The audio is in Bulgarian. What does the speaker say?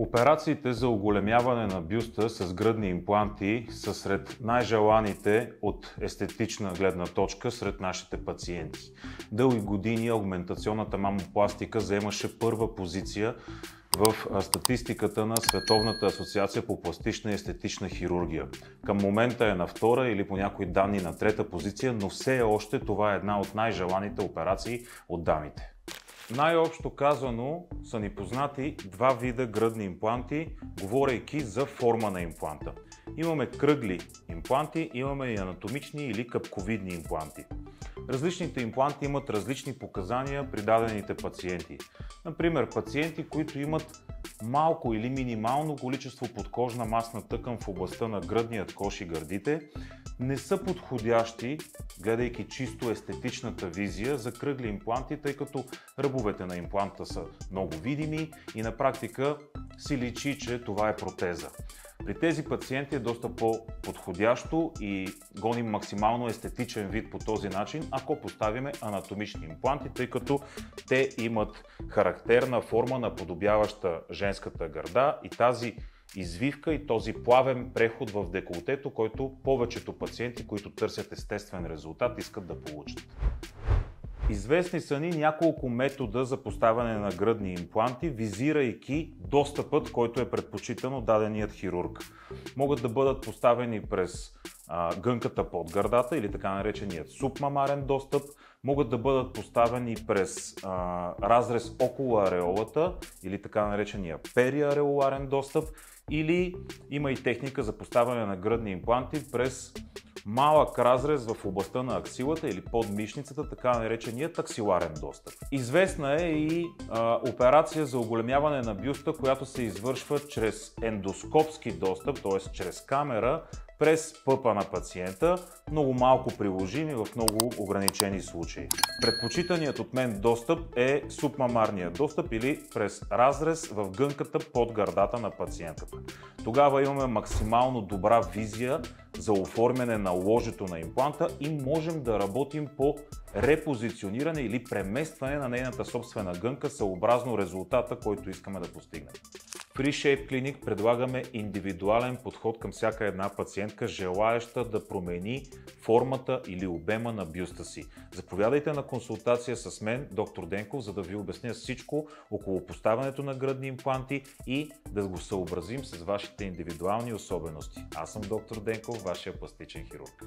Операциите за оголемяване на бюста с гръдни импланти са сред най-желаните от естетична гледна точка сред нашите пациенти. Дълги години аугментационната мамопластика заемаше първа позиция в статистиката на Световната асоциация по пластична и естетична хирургия. Към момента е на втора или по някои данни на трета позиция, но все още това е една от най-желаните операции от дамите. Най-общо казано са ни познати два вида гръдни импланти, говорейки за форма на импланта. Имаме кръгли импланти, имаме и анатомични или къпковидни импланти. Различните импланти имат различни показания при дадените пациенти. Например, пациенти, които имат малко или минимално количество подкожна масна тъкан в областта на гръдният кош и гърдите, не са подходящи, гледайки чисто естетичната визия, за кръгли импланти, тъй като ръбовете на импланта са много видими и на практика си личи, че това е протеза. При тези пациенти е доста по-подходящо и гоним максимално естетичен вид по този начин, ако поставиме анатомични импланти, тъй като те имат характерна форма, наподобяваща женската гърда и тази извивка и този плавен преход в деколтето, който повечето пациенти, които търсят естествен резултат, искат да получат. Известни са ни няколко метода за поставяне на гръдни импланти, визирайки достъпът, който е предпочитан от даденият хирург. Могат да бъдат поставени през гънката под гърдата или така нареченият субмамарен достъп, могат да бъдат поставени през разрез около ареолата или така наречения периареоларен достъп, или има и техника за поставяне на гръдни импланти през малък разрез в областта на аксилата или под мишницата, така нареченият аксиларен достъп. Известна е и операция за оголемяване на бюста, която се извършва чрез ендоскопски достъп, т.е. чрез камера, през пъпа на пациента, много малко приложими в много ограничени случаи. Предпочитаният от мен достъп е субмамарният достъп или през разрез в гънката под гърдата на пациентката. Тогава имаме максимално добра визия за оформяне на ложето на импланта и можем да работим по репозициониране или преместване на нейната собствена гънка съобразно резултата, който искаме да постигнем. В FreeShape Clinic предлагаме индивидуален подход към всяка една пациентка, желаеща да промени формата или обема на бюста си. Заповядайте на консултация с мен, доктор Денков, за да ви обясня всичко около поставянето на гръдни импланти и да го съобразим с вашите индивидуални особености. Аз съм доктор Денков, вашия пластичен хирург.